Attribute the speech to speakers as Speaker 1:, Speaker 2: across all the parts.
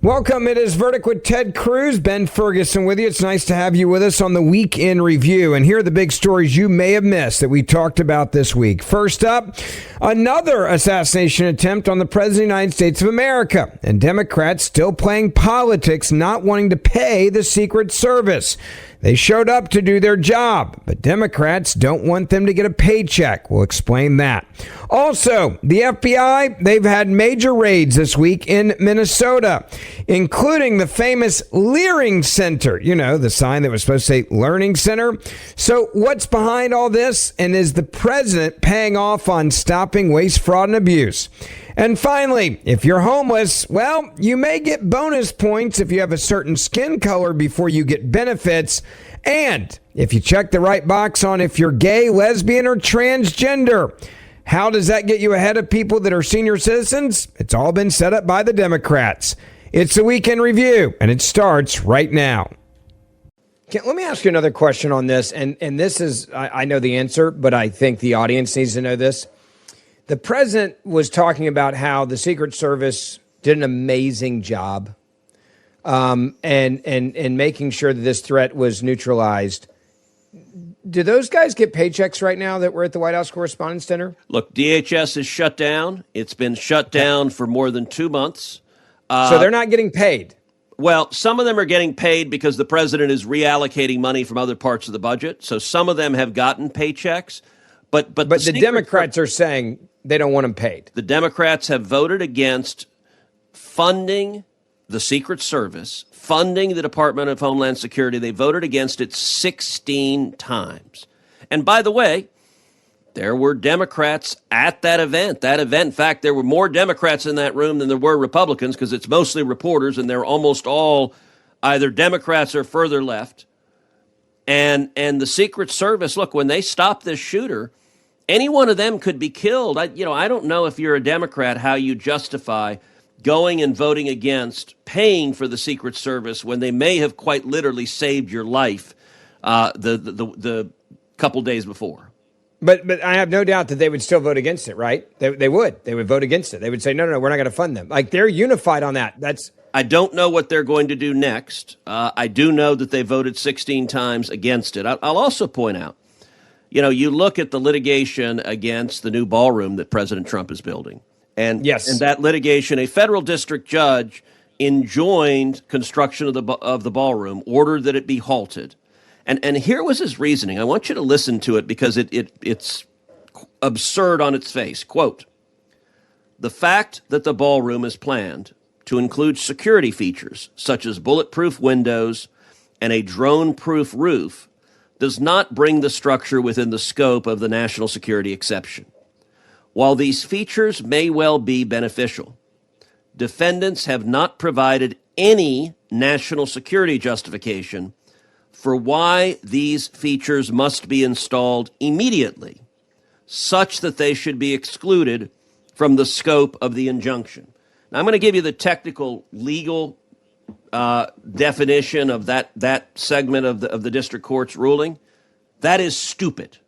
Speaker 1: Welcome. It is Verdict with Ted Cruz. Ben Ferguson with you. It's nice to have you with us on the Week in Review. And here are the big stories you may have missed that we talked about this week. First up, another assassination attempt on the President of the United States of America. And Democrats still playing politics, not wanting to pay the Secret Service. They showed up to do their job, but Democrats don't want them to get a paycheck. We'll explain that. Also, the FBI, they've had major raids this week in Minnesota, including the famous Leering Center. You know, the sign that was supposed to say Learning Center. So what's behind all this? And is the president paying off on stopping waste, fraud, and abuse? And finally, if you're homeless, well, you may get bonus points if you have a certain skin color before you get benefits. And if you check the right box on if you're gay, lesbian, or transgender. How does that get you ahead of people that are senior citizens? It's all been set up by the Democrats. It's the Week in Review, and it starts right now. Let me ask you another question on this. And this is, I know the answer, but I think the audience needs to know this. The president was talking about how the Secret Service did an amazing job and making sure that this threat was neutralized. Do those guys get paychecks right now that were at the White House Correspondents' Dinner?
Speaker 2: Look, DHS is shut down. It's been shut down for more than 2 months.
Speaker 1: So they're not getting paid?
Speaker 2: Well, some of them are getting paid because the president is reallocating money from other parts of the budget. So some of them have gotten paychecks. But the
Speaker 1: Democrats are saying they don't want them paid.
Speaker 2: The Democrats have voted against funding the Secret Service, funding the Department of Homeland Security. They voted against it 16 times. And by the way, there were Democrats at that event. In fact, there were more Democrats in that room than there were Republicans because it's mostly reporters, and they're almost all either Democrats or further left. And the Secret Service, look, when they stopped this shooter, any one of them could be killed. I don't know if you're a Democrat how you justify going and voting against paying for the Secret Service when they may have quite literally saved your life the couple days before.
Speaker 1: But I have no doubt that they would still vote against it, right? They would. They would vote against it. They would say, no, we're not going to fund them. Like, they're unified on that.
Speaker 2: I don't know what they're going to do next. I do know that they voted 16 times against it. I'll also point out, you look at the litigation against the new ballroom that President Trump is building. And
Speaker 1: yes,
Speaker 2: in that litigation, a federal district judge enjoined construction of the ballroom, ordered that it be halted. And here was his reasoning. I want you to listen to it because it's absurd on its face. Quote, "The fact that the ballroom is planned to include security features such as bulletproof windows and a drone-proof roof does not bring the structure within the scope of the national security exception. While these features may well be beneficial, defendants have not provided any national security justification for why these features must be installed immediately, such that they should be excluded from the scope of the injunction." Now, I'm going to give you the technical legal definition of that segment of the district court's ruling. That is stupid.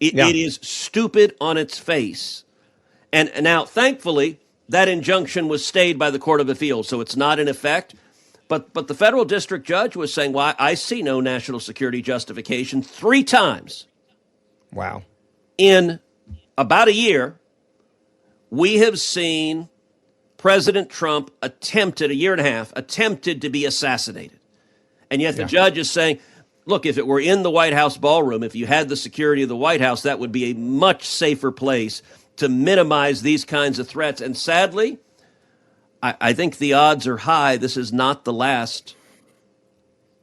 Speaker 2: It is stupid on its face. And now, thankfully, that injunction was stayed by the Court of Appeals, so it's not in effect. But the federal district judge was saying, well, I see no national security justification 3 times.
Speaker 1: Wow.
Speaker 2: In about a year, we have seen President Trump attempted to be assassinated. And yet the judge is saying, look, if it were in the White House ballroom, if you had the security of the White House, that would be a much safer place to minimize these kinds of threats. And sadly, I think the odds are high this is not the last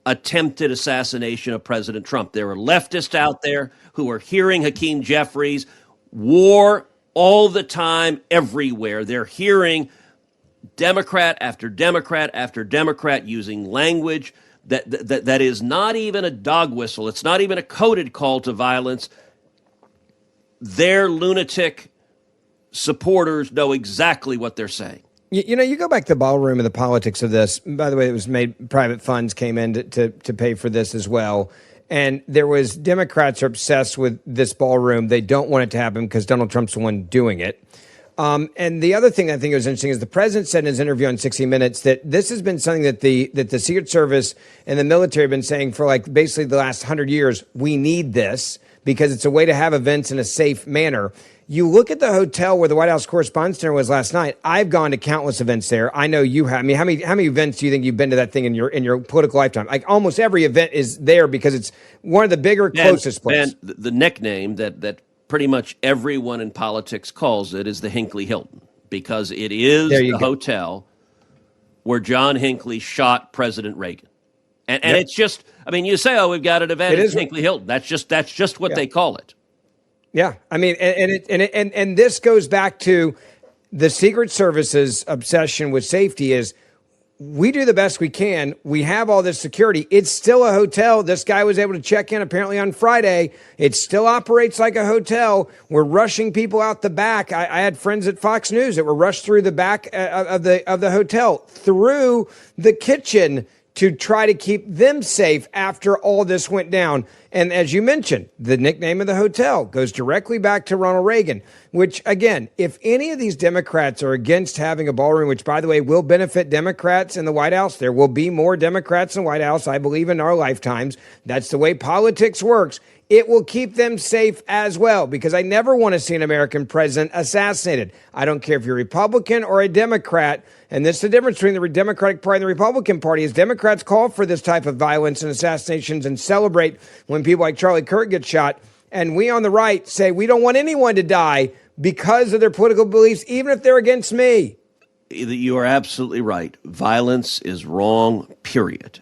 Speaker 2: attempted assassination of President Trump. There are leftists out there who are hearing Hakeem Jeffries, war all the time, everywhere. They're hearing Democrat after Democrat after Democrat using language that is not even a dog whistle. It's not even a coded call to violence. Their lunatic supporters know exactly what they're saying.
Speaker 1: You go back to the ballroom and the politics of this. By the way, it was made, private funds came in to pay for this as well. And there was, Democrats are obsessed with this ballroom. They don't want it to happen because Donald Trump's the one doing it. And the other thing I think was interesting is the president said in his interview on 60 Minutes that this has been something that the Secret Service and the military have been saying for like basically the last 100 years. We need this because it's a way to have events in a safe manner. You look at the hotel where the White House Correspondents' Dinner was last night. I've gone to countless events there. I know you have. I mean, how many events do you think you've been to that thing in your political lifetime? Like almost every event is there because it's one of the bigger, closest places.
Speaker 2: And the nickname that pretty much everyone in politics calls it is the Hinckley Hilton, because it is the hotel where John Hinckley shot President Reagan. And it's just, I mean, you say, oh, we've got an event at Hinckley Hilton. That's just what they call it.
Speaker 1: Yeah, I mean, and this goes back to the Secret Service's obsession with safety is we do the best we can. We have all this security. It's still a hotel. This guy was able to check in apparently on Friday. It still operates like a hotel. We're rushing people out the back. I had friends at Fox News that were rushed through the back of the hotel, through the kitchen, to try to keep them safe after all this went down. And as you mentioned, the nickname of the hotel goes directly back to Ronald Reagan, which, again, if any of these Democrats are against having a ballroom, which, by the way, will benefit Democrats in the White House, there will be more Democrats in the White House, I believe, in our lifetimes. That's the way politics works. It will keep them safe as well, because I never want to see an American president assassinated. I don't care if you're a Republican or a Democrat. And this is the difference between the Democratic Party and the Republican Party is Democrats call for this type of violence and assassinations and celebrate when people like Charlie Kirk get shot. And we on the right say we don't want anyone to die because of their political beliefs, even if they're against me.
Speaker 2: You are absolutely right. Violence is wrong, period.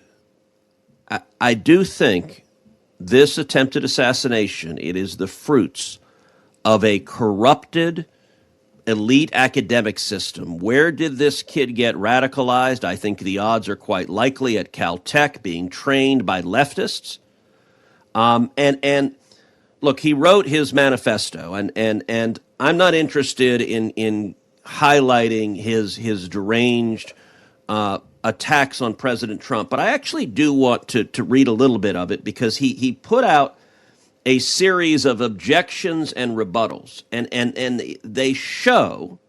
Speaker 2: I do think this attempted assassination, it is the fruits of a corrupted elite academic system. Where did this kid get radicalized? I think the odds are quite likely at Caltech, being trained by leftists. And look, he wrote his manifesto, and I'm not interested in highlighting his deranged attacks on President Trump, but I actually do want to read a little bit of it, because he put out a series of objections and rebuttals, and they show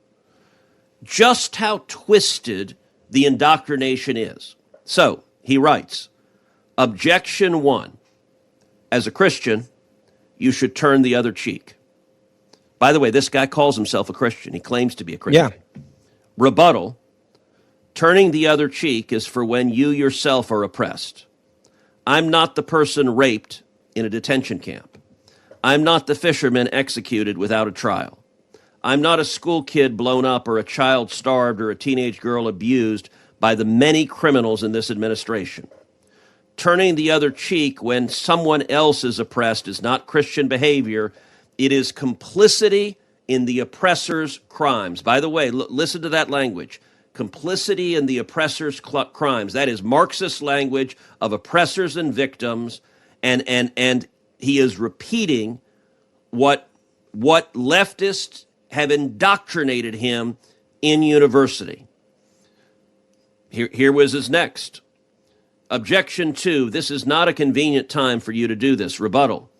Speaker 2: just how twisted the indoctrination is. So he writes, objection 1, as a Christian, you should turn the other cheek. By the way, this guy calls himself a Christian. He claims to be a Christian. Yeah. Rebuttal, turning the other cheek is for when you yourself are oppressed. I'm not the person raped in a detention camp. I'm not the fisherman executed without a trial. I'm not a school kid blown up or a child starved or a teenage girl abused by the many criminals in this administration. Turning the other cheek when someone else is oppressed is not Christian behavior. It is complicity in the oppressor's crimes. By the way, listen to that language. Complicity in the oppressor's crimes. That is Marxist language of oppressors and victims, and he is repeating what leftists have indoctrinated him in university. Here was his next. Objection 2, this is not a convenient time for you to do this. Rebuttal,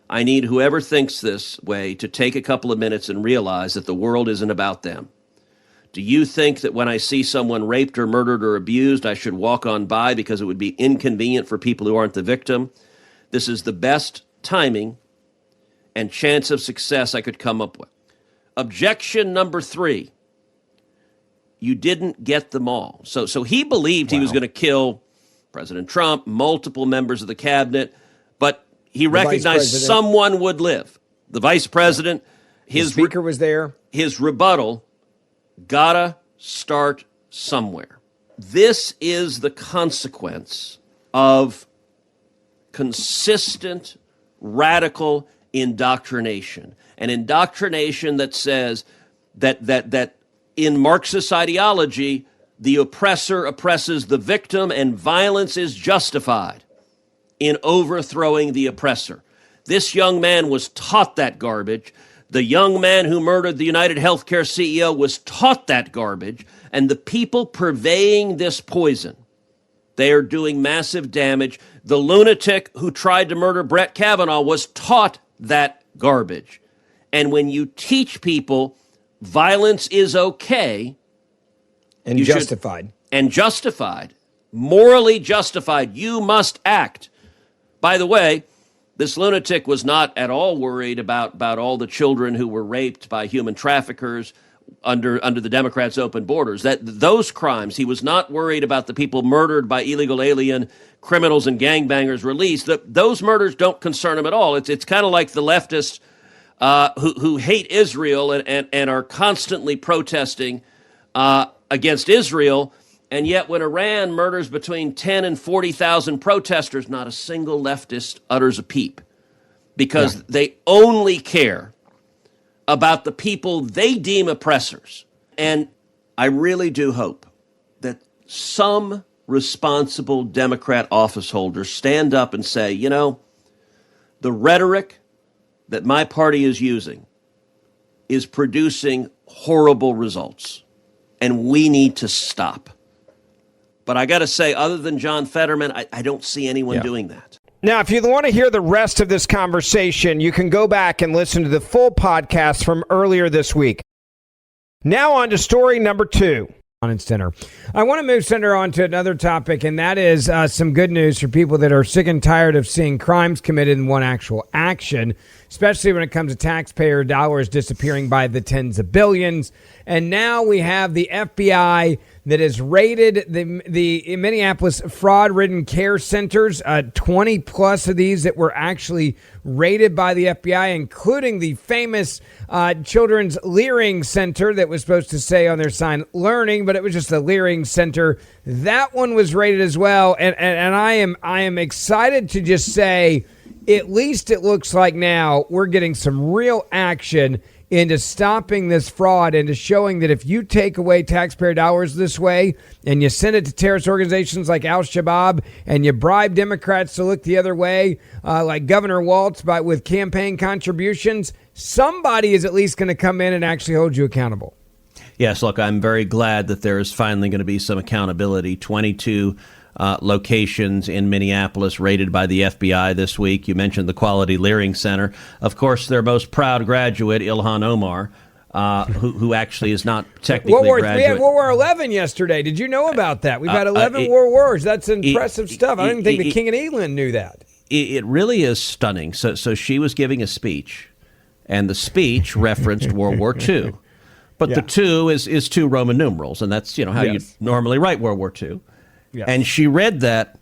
Speaker 2: I need whoever thinks this way to take a couple of minutes and realize that the world isn't about them. Do you think that when I see someone raped or murdered or abused, I should walk on by because it would be inconvenient for people who aren't the victim? This is the best timing and chance of success I could come up with. Objection number 3, you didn't get them all. So he believed he was going to kill President Trump, multiple members of the cabinet, but he recognized someone would live. The vice president,
Speaker 1: his speaker was there.
Speaker 2: His rebuttal, gotta start somewhere. This is the consequence of consistent, radical indoctrination. An indoctrination that says that in Marxist ideology, the oppressor oppresses the victim and violence is justified in overthrowing the oppressor. This young man was taught that garbage. The young man who murdered the United Healthcare CEO was taught that garbage, and the people purveying this poison, they are doing massive damage. The lunatic who tried to murder Brett Kavanaugh was taught that garbage. And when you teach people violence is okay
Speaker 1: and justified.
Speaker 2: And justified, morally justified. You must act. By the way, this lunatic was not at all worried about all the children who were raped by human traffickers under the Democrats' open borders. Those crimes, he was not worried about the people murdered by illegal alien criminals and gangbangers released. Those murders don't concern him at all. It's kind of like the leftists who hate Israel and are constantly protesting against Israel. And yet when Iran murders between 10 and 40,000 protesters, not a single leftist utters a peep, because they only care about the people they deem oppressors. And I really do hope that some responsible Democrat office holders stand up and say, you know, the rhetoric that my party is using is producing horrible results, and we need to stop. But I got to say, other than John Fetterman, I don't see anyone doing that.
Speaker 1: Now, if you want to hear the rest of this conversation, you can go back and listen to the full podcast from earlier this week. Now on to story number 2. On center. I want to move center on to another topic, and that is some good news for people that are sick and tired of seeing crimes committed in one actual action, especially when it comes to taxpayer dollars disappearing by the tens of billions. And now we have the FBI that has raided the Minneapolis fraud-ridden care centers, 20 plus of these that were actually raided by the FBI, including the famous Children's Leering Center that was supposed to say on their sign learning, but it was just a Leering Center. That one was raided as well. And I am excited to just say, at least it looks like now we're getting some real action into stopping this fraud, into showing that if you take away taxpayer dollars this way and you send it to terrorist organizations like Al-Shabaab and you bribe Democrats to look the other way, like Governor Walz with campaign contributions, somebody is at least going to come in and actually hold you accountable.
Speaker 2: Yes, look, I'm very glad that there is finally going to be some accountability. 22 locations in Minneapolis raided by the FBI this week. You mentioned the Quality Leering Center. Of course, their most proud graduate, Ilhan Omar, who actually is not technically graduate.
Speaker 1: We had World War XI yesterday. Did you know about that? We've had 11 world wars. That's impressive stuff. I didn't think the King of England knew that.
Speaker 2: It really is stunning. So she was giving a speech, and the speech referenced World War II. But the 2 is 2 Roman numerals, and that's how you normally write World War II. Yes. And she read that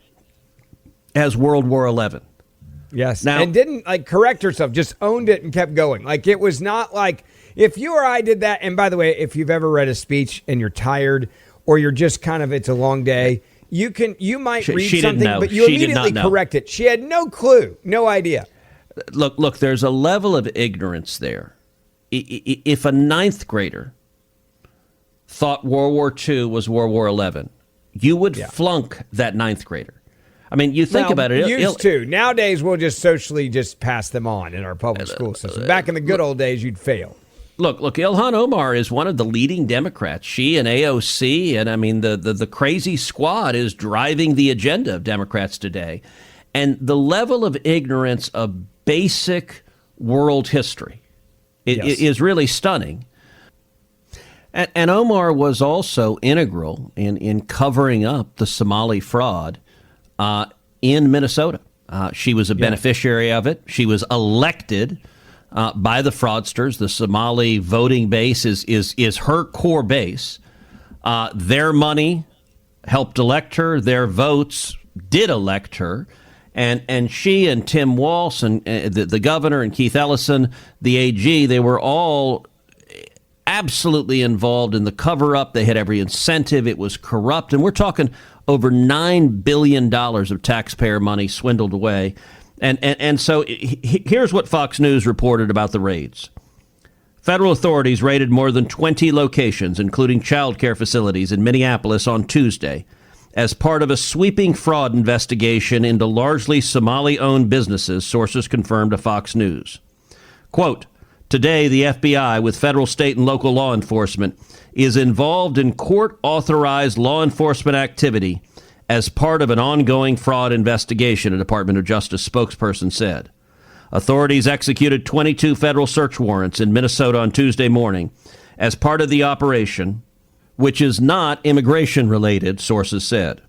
Speaker 2: as World War XI.
Speaker 1: Yes. Now, and didn't correct herself, just owned it and kept going. It was not like if you or I did that. And by the way, if you've ever read a speech and you're tired or you're just it's a long day, you might read something, but you immediately correct it. She had no clue, no idea.
Speaker 2: Look, there's a level of ignorance there. If a ninth grader thought World War II was World War XI, you would flunk that ninth grader. I mean, you think about it.
Speaker 1: Used to. Nowadays, we'll just socially just pass them on in our public school system. Back in the good old days, you'd fail.
Speaker 2: Look, Ilhan Omar is one of the leading Democrats. She and AOC and, I mean, the crazy squad is driving the agenda of Democrats today. And the level of ignorance of basic world history is really stunning. And Omar was also integral in covering up the Somali fraud in Minnesota. She was a beneficiary of it. She was elected by the fraudsters. The Somali voting base is her core base. Their money helped elect her. Their votes did elect her. And she and Tim Walz and the governor and Keith Ellison, the AG, they were all absolutely involved in the cover-up. They had every incentive. It was corrupt. And we're talking over $9 billion of taxpayer money swindled away. And so here's what Fox News reported about the raids. Federal authorities raided more than 20 locations, including child care facilities in Minneapolis on Tuesday, as part of a sweeping fraud investigation into largely Somali-owned businesses, sources confirmed to Fox News. Quote, today, the FBI, with federal, state, and local law enforcement, is involved in court-authorized law enforcement activity as part of an ongoing fraud investigation, a Department of Justice spokesperson said. Authorities executed 22 federal search warrants in Minnesota on Tuesday morning as part of the operation, which is not immigration related, sources said.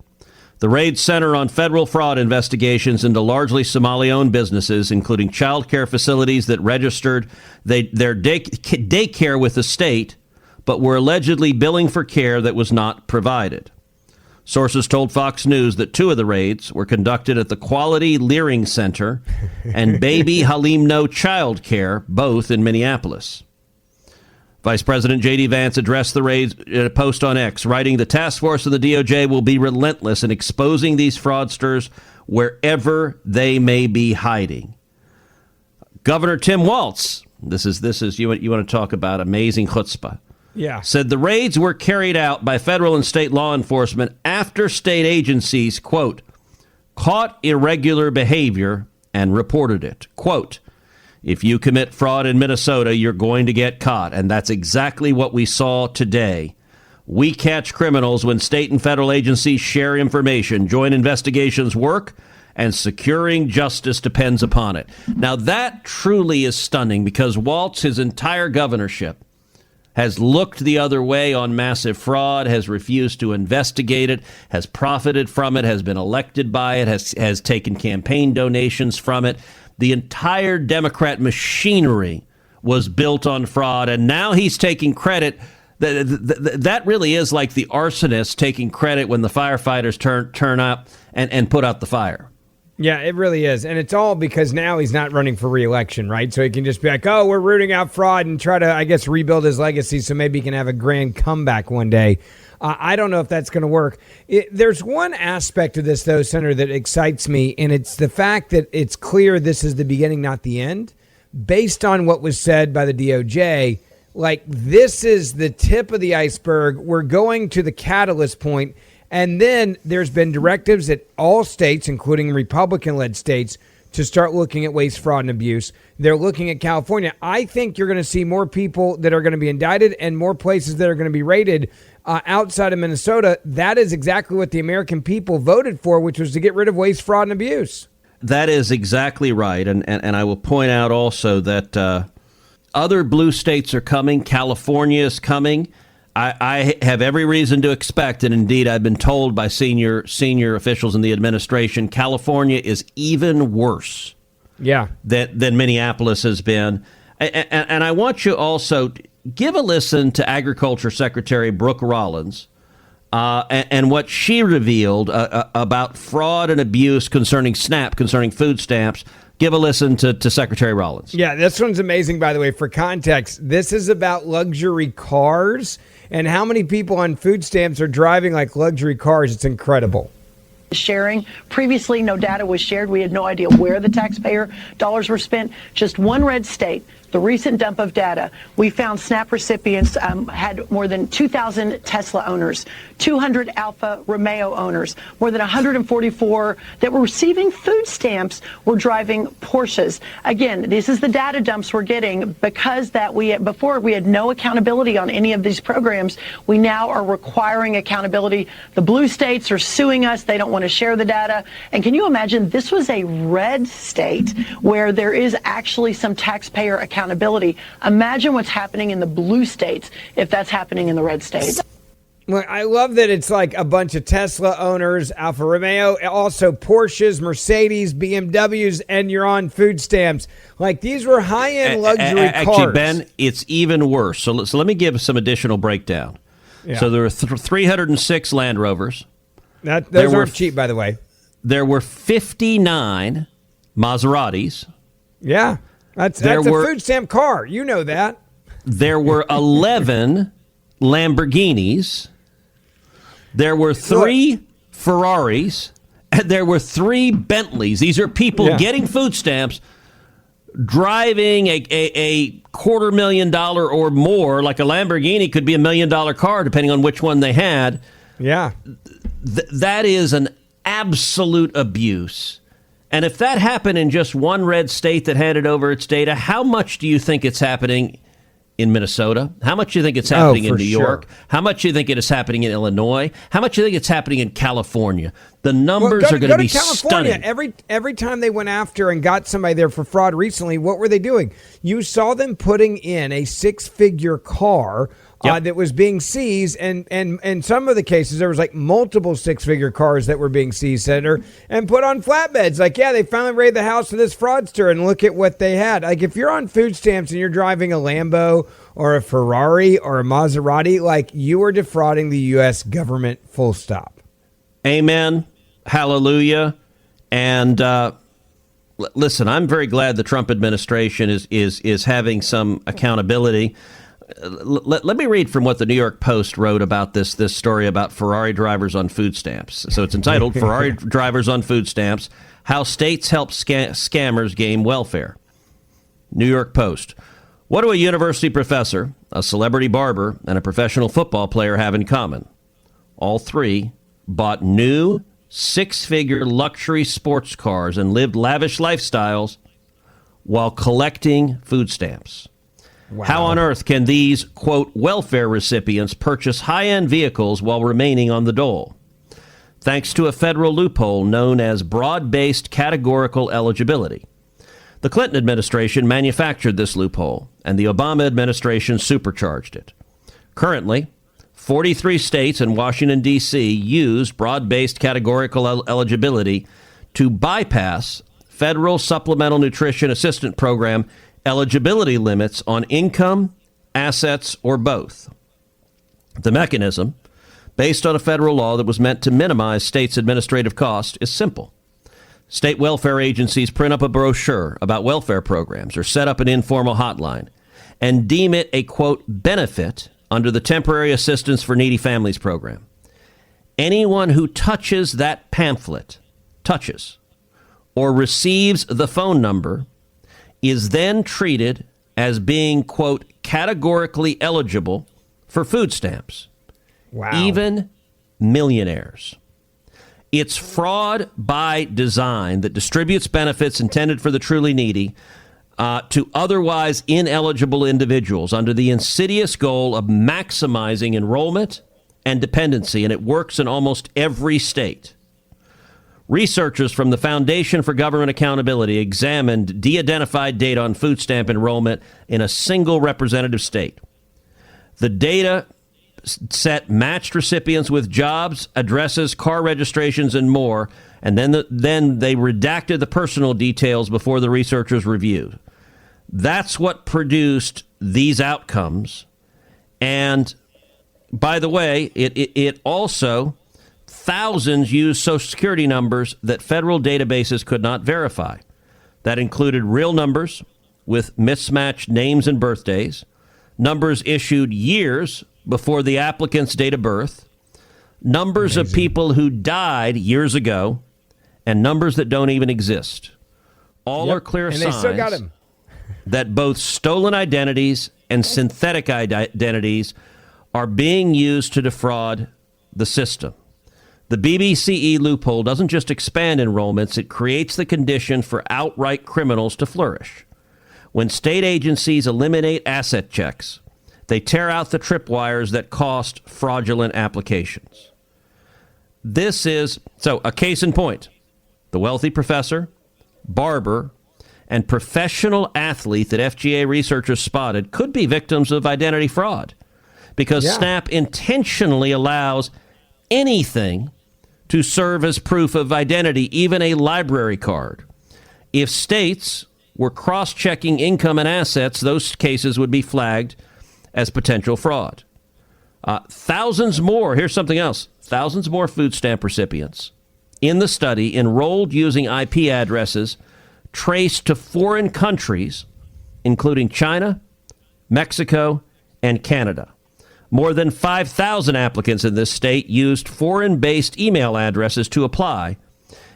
Speaker 2: The raids center on federal fraud investigations into largely Somali-owned businesses, including child care facilities that registered their daycare with the state, but were allegedly billing for care that was not provided. Sources told Fox News that 2 of the raids were conducted at the Quality Leering Center and Baby Halim No Child Care, both in Minneapolis. Vice President J.D. Vance addressed the raids in a post on X, writing, "The task force of the DOJ will be relentless in exposing these fraudsters wherever they may be hiding." Governor Tim Walz, this is you want to talk about amazing chutzpah.
Speaker 1: Yeah.
Speaker 2: Said the raids were carried out by federal and state law enforcement after state agencies, quote, caught irregular behavior and reported it. Quote, "If you commit fraud in Minnesota, you're going to get caught." And that's exactly what we saw today. We catch criminals when state and federal agencies share information. Joint investigations work, and securing justice depends upon it. Now, that truly is stunning, because Walz, his entire governorship, has looked the other way on massive fraud, has refused to investigate it, has profited from it, has been elected by it, has taken campaign donations from it. The entire Democrat machinery was built on fraud, and now he's taking credit. That really is like the arsonist taking credit when the firefighters turn up and put out the fire.
Speaker 1: Yeah, it really is. And it's all because now he's not running for re-election, right? So he can just be like, oh, we're rooting out fraud, and try to, I guess, rebuild his legacy so maybe he can have a grand comeback one day. I don't know if that's going to work. There's one aspect of this, though, Senator, that excites me, and it's the fact that it's clear this is the beginning, not the end. Based on what was said by the DOJ, like, this is the tip of the iceberg. We're going to the catalyst point. And then there's been directives at all states, including Republican-led states, to start looking at waste, fraud, and abuse. They're looking at California. I think you're going to see more people that are going to be indicted and more places that are going to be raided outside of Minnesota. That is exactly what the American people voted for, which was to get rid of waste, fraud, and abuse.
Speaker 2: That is exactly right. And I will point out also that other blue states are coming. California is coming. I have every reason to expect, and indeed I've been told by senior officials in the administration, California is even worse than Minneapolis has been. And I want you also to give a listen to Agriculture Secretary Brooke Rollins and what she revealed about fraud and abuse concerning SNAP, concerning food stamps. Give a listen to Secretary Rollins.
Speaker 1: Yeah, this one's amazing, by the way. For context, this is about luxury cars and how many people on food stamps are driving like luxury cars. It's incredible.
Speaker 3: Sharing. Previously, no data was shared. We had no idea where the taxpayer dollars were spent. Just one red state, the recent dump of data, we found SNAP recipients had more than 2,000 Tesla owners, 200 Alfa Romeo owners, more than 144 that were receiving food stamps were driving Porsches. Again, this is the data dumps we're getting because before we had no accountability on any of these programs. We now are requiring accountability. The blue states are suing us. They don't want to share the data. And can you imagine, this was a red state where there is actually some taxpayer accountability. Imagine what's happening in the blue states if that's happening in the red states.
Speaker 1: Well, I love that it's like a bunch of Tesla owners, Alfa Romeo, also Porsches, Mercedes, BMWs, and you're on food stamps. Like, these were high-end luxury cars.
Speaker 2: Actually, Ben, it's even worse. So let me give some additional breakdown. Yeah. So there were 306 Land Rovers.
Speaker 1: Those aren't cheap, by the way.
Speaker 2: There were 59 Maseratis.
Speaker 1: Yeah. That's a food stamp car. You know that.
Speaker 2: There were 11 Lamborghinis. There were 3 Ferraris. And there were 3 Bentleys. These are people getting food stamps, driving a $250,000 or more. Like a Lamborghini could be $1 million car, depending on which one they had.
Speaker 1: Yeah.
Speaker 2: That is an absolute abuse. And if that happened in just one red state that handed over its data, how much do you think it's happening in Minnesota? How much do you think it's happening in New York?
Speaker 1: Sure.
Speaker 2: How much do you think it is happening in Illinois? How much do you think it's happening in California? The numbers are going to be stunning.
Speaker 1: Every time they went after and got somebody there for fraud recently, what were they doing? You saw them putting in a six-figure car that was being seized, and in some of the cases there was like multiple six-figure cars that were being seized, Senator, and put on flatbeds. Like, yeah, they finally raided the house of this fraudster, and look at what they had. Like, if you're on food stamps and you're driving a Lambo or a Ferrari or a Maserati, like, you are defrauding the U.S. government, full stop.
Speaker 2: Amen. Hallelujah. And listen, I'm very glad the Trump administration is having some accountability. Let me read from what the New York Post wrote about this story about Ferrari drivers on food stamps. So it's entitled Ferrari Drivers on Food Stamps, How States Help Scammers Game Welfare. New York Post. What do a university professor, a celebrity barber, and a professional football player have in common? All three bought new six-figure luxury sports cars and lived lavish lifestyles while collecting food stamps. Wow. How on earth can these, quote, welfare recipients purchase high-end vehicles while remaining on the dole? Thanks to a federal loophole known as broad-based categorical eligibility. The Clinton administration manufactured this loophole, and the Obama administration supercharged it. Currently, 43 states and Washington, D.C. use broad-based categorical eligibility to bypass federal Supplemental Nutrition Assistance Program eligibility limits on income, assets, or both. The mechanism, based on a federal law that was meant to minimize states' administrative costs, is simple. State welfare agencies print up a brochure about welfare programs or set up an informal hotline and deem it a, quote, benefit under the Temporary Assistance for Needy Families program. Anyone who touches that pamphlet, or receives the phone number, is then treated as being, quote, categorically eligible for food stamps.
Speaker 1: Wow.
Speaker 2: Even millionaires. It's fraud by design that distributes benefits intended for the truly needy to otherwise ineligible individuals under the insidious goal of maximizing enrollment and dependency, and it works in almost every state. Researchers from the Foundation for Government Accountability examined de-identified data on food stamp enrollment in a single representative state. The data set matched recipients with jobs, addresses, car registrations, and more, and then they redacted the personal details before the researchers reviewed. That's what produced these outcomes. And by the way, it also, thousands used Social Security numbers that federal databases could not verify. That included real numbers with mismatched names and birthdays, numbers issued years before the applicant's date of birth, numbers of people who died years ago, and numbers that don't even exist. All are clear
Speaker 1: and
Speaker 2: signs
Speaker 1: they still got him.
Speaker 2: that both stolen identities and synthetic identities are being used to defraud the system. The BBCE loophole doesn't just expand enrollments, it creates the condition for outright criminals to flourish. When state agencies eliminate asset checks, they tear out the tripwires that cost fraudulent applications. This is, so a case in point, the wealthy professor, barber, and professional athlete that FGA researchers spotted could be victims of identity fraud because SNAP intentionally allows anything to serve as proof of identity, even a library card. If states were cross-checking income and assets, those cases would be flagged as potential fraud. Thousands more, here's something else, thousands more food stamp recipients in the study enrolled using IP addresses traced to foreign countries, including China, Mexico, and Canada. More than 5,000 applicants in this state used foreign-based email addresses to apply,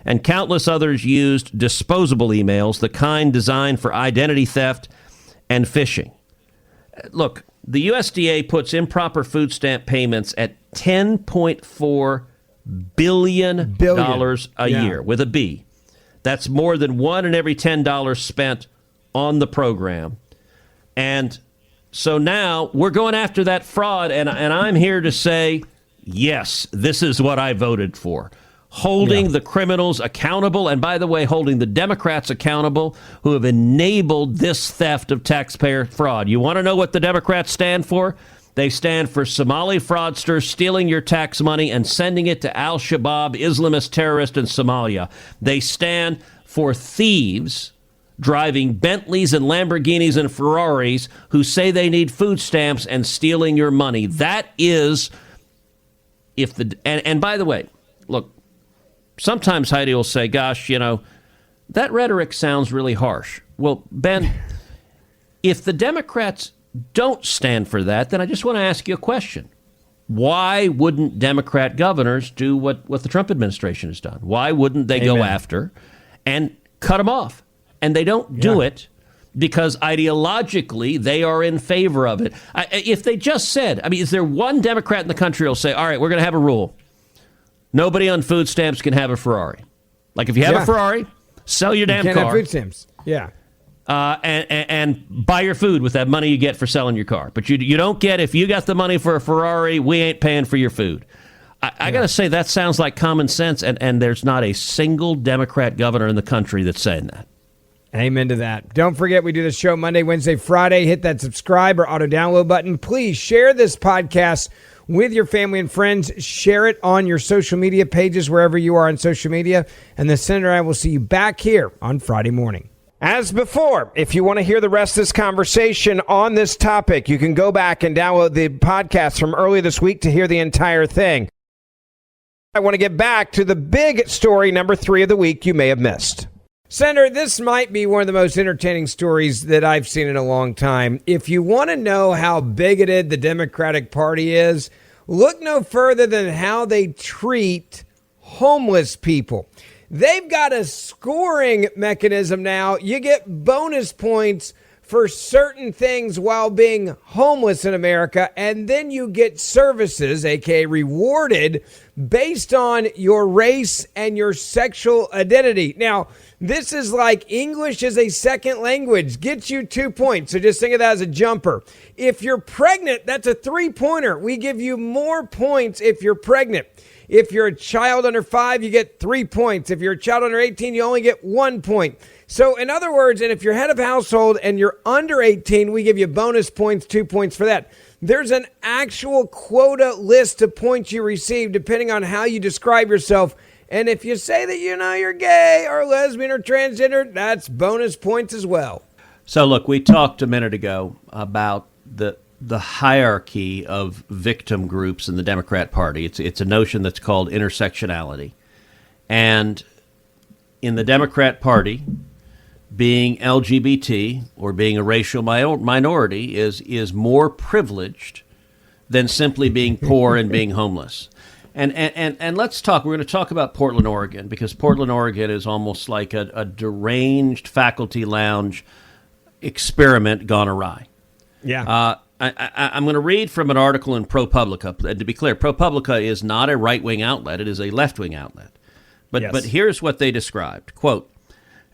Speaker 2: and countless others used disposable emails, the kind designed for identity theft and phishing. Look, the USDA puts improper food stamp payments at $10.4 billion a year, with a B. That's more than $1 in every $10 spent on the program. And So now we're going after that fraud, and I'm here to say, yes, this is what I voted for. Holding the criminals accountable, and by the way, holding the Democrats accountable who have enabled this theft of taxpayer fraud. You want to know what the Democrats stand for? They stand for Somali fraudsters stealing your tax money and sending it to al-Shabaab, Islamist terrorists in Somalia. They stand for thieves driving Bentleys and Lamborghinis and Ferraris who say they need food stamps and stealing your money. That is, and by the way, look, sometimes Heidi will say, gosh, that rhetoric sounds really harsh. Well, Ben, if the Democrats don't stand for that, then I just want to ask you a question. Why wouldn't Democrat governors do what the Trump administration has done? Why wouldn't they go after and cut them off? And they don't do it because ideologically they are in favor of it. If they just said, is there one Democrat in the country who will say, all right, we're going to have a rule. Nobody on food stamps can have a Ferrari. Like if you have a Ferrari, sell your damn car.
Speaker 1: Can't have food stamps. Yeah.
Speaker 2: And buy your food with that money you get for selling your car. But you don't get, if you got the money for a Ferrari, we ain't paying for your food. I got to say, that sounds like common sense, and there's not a single Democrat governor in the country that's saying that.
Speaker 1: Amen to that. Don't forget, we do the show Monday, Wednesday, Friday. Hit that subscribe or auto-download button. Please share this podcast with your family and friends. Share it on your social media pages, wherever you are on social media. And the Senator and I will see you back here on Friday morning. As before, if you want to hear the rest of this conversation on this topic, you can go back and download the podcast from earlier this week to hear the entire thing. I want to get back to the big story, number 3 of the week you may have missed. Senator, this might be one of the most entertaining stories that I've seen in a long time. If you want to know how bigoted the Democratic Party is, look no further than how they treat homeless people. They've got a scoring mechanism now. You get bonus points for certain things while being homeless in America, and then you get services, aka rewarded, based on your race and your sexual identity. Now, this is like English as a second language. Gets you 2 points, so just think of that as a jumper. If you're pregnant, that's a 3-pointer. We give you more points if you're pregnant. If you're a child under 5, you get 3 points. If you're a child under 18, you only get 1 point. So in other words, and if you're head of household and you're under 18, we give you bonus points, 2 points for that. There's an actual quota list of points you receive depending on how you describe yourself. And if you say that you're gay or lesbian or transgender, that's bonus points as well.
Speaker 2: So look, we talked a minute ago about the hierarchy of victim groups in the Democrat Party. It's a notion that's called intersectionality. And in the Democrat Party, being LGBT or being a racial minority is more privileged than simply being poor and being homeless. And let's talk. We're going to talk about Portland, Oregon, because Portland, Oregon is almost like a deranged faculty lounge experiment gone awry.
Speaker 1: Yeah.
Speaker 2: I'm going to read from an article in ProPublica. To be clear, ProPublica is not a right-wing outlet. It is a left-wing outlet. But here's what they described. Quote,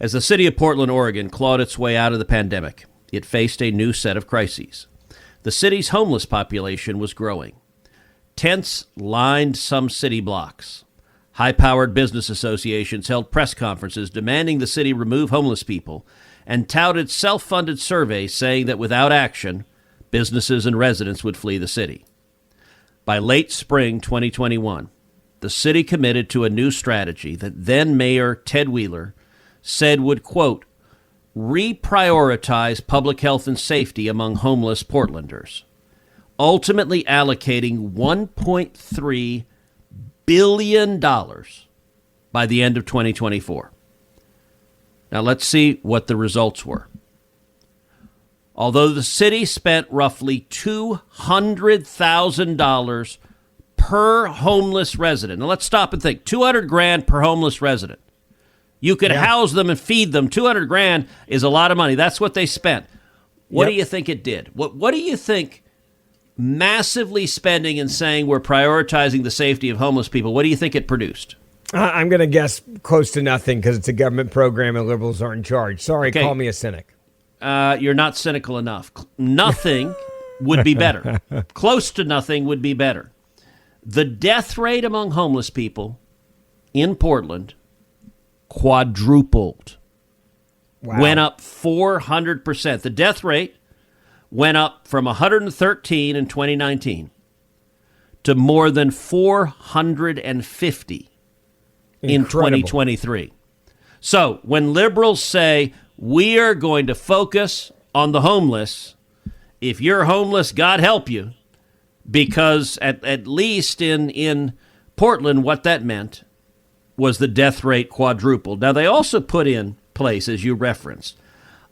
Speaker 2: as the city of Portland, Oregon clawed its way out of the pandemic, it faced a new set of crises. The city's homeless population was growing. Tents lined some city blocks. High-powered business associations held press conferences demanding the city remove homeless people and touted self-funded surveys saying that without action, businesses and residents would flee the city. By late spring 2021, the city committed to a new strategy that then Mayor Ted Wheeler said would, quote, reprioritize public health and safety among homeless Portlanders, ultimately allocating $1.3 billion by the end of 2024. Now let's see what the results were. Although the city spent roughly $200,000 per homeless resident. Now let's stop and think. $200,000 per homeless resident. You could house them and feed them. $200,000 is a lot of money. That's what they spent. What do you think it did? What do you think massively spending and saying we're prioritizing the safety of homeless people, what do you think it produced?
Speaker 1: I'm going to guess close to nothing because it's a government program and liberals are in charge. Sorry, call me a cynic.
Speaker 2: you're not cynical enough. Nothing would be better. Close to nothing would be better. The death rate among homeless people in Portland quadrupled.
Speaker 1: Wow.
Speaker 2: Went up 400%. The death rate went up from 113 in 2019 to more than 450 in 2023. So when liberals say we are going to focus on the homeless, if you're homeless, God help you, because at least in Portland, what that meant was the death rate quadrupled. Now, they also put in place, as you referenced,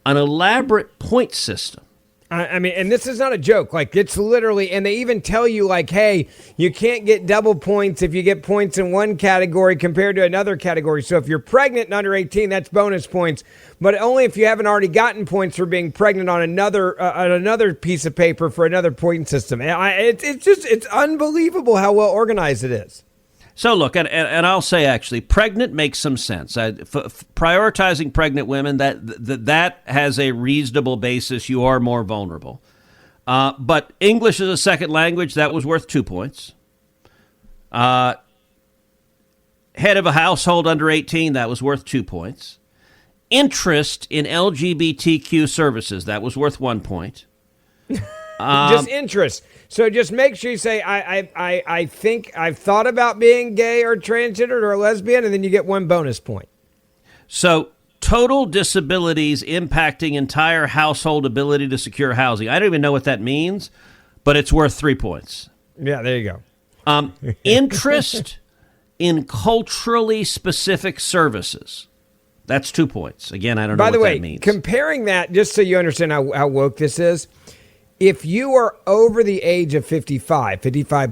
Speaker 2: an elaborate point system.
Speaker 1: I mean, and this is not a joke. Like, it's literally, and they even tell you, like, hey, you can't get double points if you get points in one category compared to another category. So if you're pregnant and under 18, that's bonus points, but only if you haven't already gotten points for being pregnant on another piece of paper for another point system. It's unbelievable how well organized it is.
Speaker 2: So look, and I'll say actually, pregnant makes some sense. Prioritizing pregnant women, that has a reasonable basis. You are more vulnerable. But English as a second language, that was worth 2 points. Head of a household under 18, that was worth 2 points. Interest in LGBTQ services, that was worth 1 point.
Speaker 1: Just interest. So just make sure you say, I think I've thought about being gay or transgender or lesbian, and then you get 1 bonus point.
Speaker 2: So total disabilities impacting entire household ability to secure housing. I don't even know what that means, but it's worth 3 points.
Speaker 1: Yeah, there you go.
Speaker 2: Interest in culturally specific services. That's 2 points. Again, I don't know what that means.
Speaker 1: By the way, comparing that, just so you understand how woke this is, if you are over the age of 55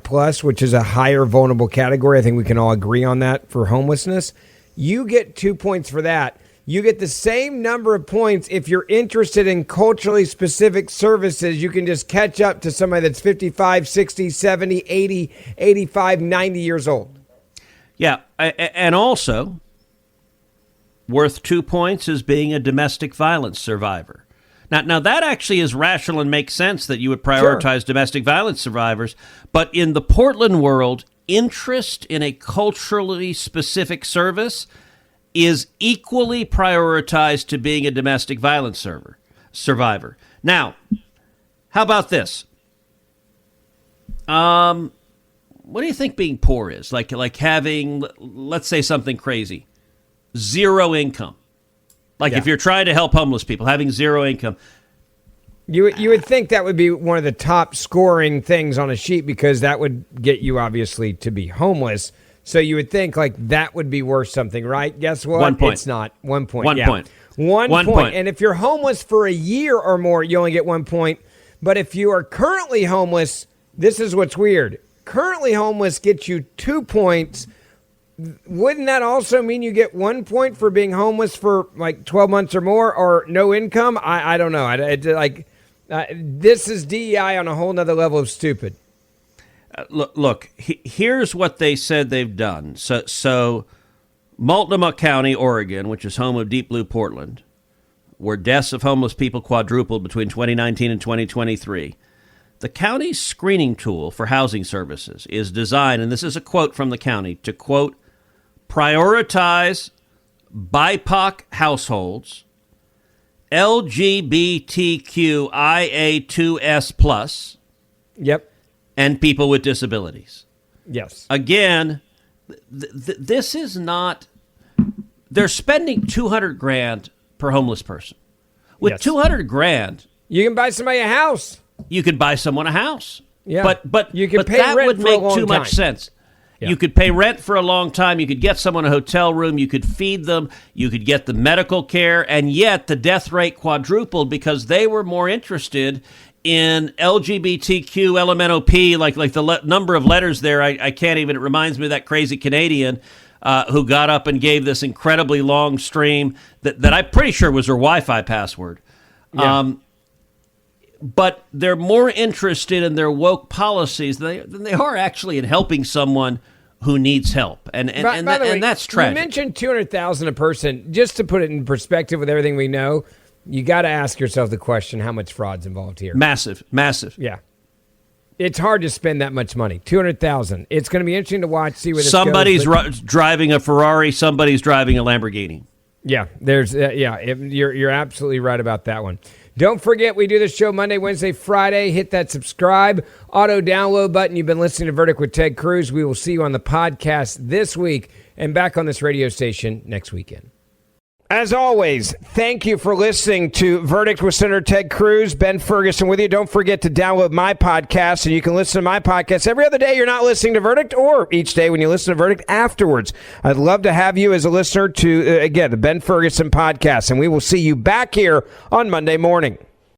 Speaker 1: plus, which is a higher vulnerable category, I think we can all agree on that for homelessness, you get 2 points for that. You get the same number of points if you're interested in culturally specific services. You can just catch up to somebody that's 55, 60, 70, 80, 85, 90 years old.
Speaker 2: Yeah, and also worth 2 points is being a domestic violence survivor. Now that actually is rational and makes sense that you would prioritize domestic violence survivors. But in the Portland world, interest in a culturally specific service is equally prioritized to being a domestic violence survivor. Now, how about this? What do you think being poor is? Like having, let's say something crazy, zero income. Like if you're trying to help homeless people, having zero income.
Speaker 1: You would think that would be one of the top scoring things on a sheet because that would get you obviously to be homeless. So you would think like that would be worth something, right? Guess what?
Speaker 2: 1 point.
Speaker 1: It's not. 1 point.
Speaker 2: 1 point.
Speaker 1: 1 point. And if you're homeless for a year or more, you only get 1 point. But if you are currently homeless, this is what's weird. Currently homeless gets you 2 points. Wouldn't that also mean you get 1 point for being homeless for like 12 months or more or no income? I don't know. This is DEI on a whole nother level of stupid.
Speaker 2: Look, here's what they said they've done. So Multnomah County, Oregon, which is home of Deep Blue Portland, where deaths of homeless people quadrupled between 2019 and 2023. The county's screening tool for housing services is designed, and this is a quote from the county, to, quote, prioritize BIPOC households, LGBTQIA2S+,
Speaker 1: Yep.
Speaker 2: and people with disabilities.
Speaker 1: Yes.
Speaker 2: Again, this is not, they're spending $200,000 per homeless person. With $200,000,
Speaker 1: you can buy somebody a house.
Speaker 2: You could buy someone a house.
Speaker 1: Yeah.
Speaker 2: But
Speaker 1: you could pay
Speaker 2: that
Speaker 1: rent
Speaker 2: would
Speaker 1: for
Speaker 2: make
Speaker 1: a long
Speaker 2: too much
Speaker 1: time.
Speaker 2: sense.
Speaker 1: Yeah.
Speaker 2: You could pay rent for a long time. You could get someone a hotel room. You could feed them. You could get the medical care. And yet the death rate quadrupled because they were more interested in LGBTQ, LMNOP, like the number of letters there. I can't even, it reminds me of that crazy Canadian who got up and gave this incredibly long stream that I'm pretty sure was her Wi-Fi password. Yeah. But they're more interested in their woke policies than they are actually in helping someone who needs help. And that's tragic.
Speaker 1: You mentioned $200,000 a person. Just to put it in perspective with everything we know, You got to ask yourself the question, how much fraud's involved here?
Speaker 2: Massive.
Speaker 1: Yeah. It's hard to spend that much money. $200,000. It's going to be interesting to watch, see where this
Speaker 2: somebody's
Speaker 1: goes.
Speaker 2: driving a Ferrari, somebody's driving a Lamborghini.
Speaker 1: Yeah, you're absolutely right about that one. Don't forget, we do this show Monday, Wednesday, Friday. Hit that subscribe, auto download button. You've been listening to Verdict with Ted Cruz. We will see you on the podcast this week and back on this radio station next weekend. As always, thank you for listening to Verdict with Senator Ted Cruz. Ben Ferguson with you. Don't forget to download my podcast, and you can listen to my podcast every other day you're not listening to Verdict, or each day when you listen to Verdict afterwards. I'd love to have you as a listener to, again, the Ben Ferguson podcast, and we will see you back here on Monday morning.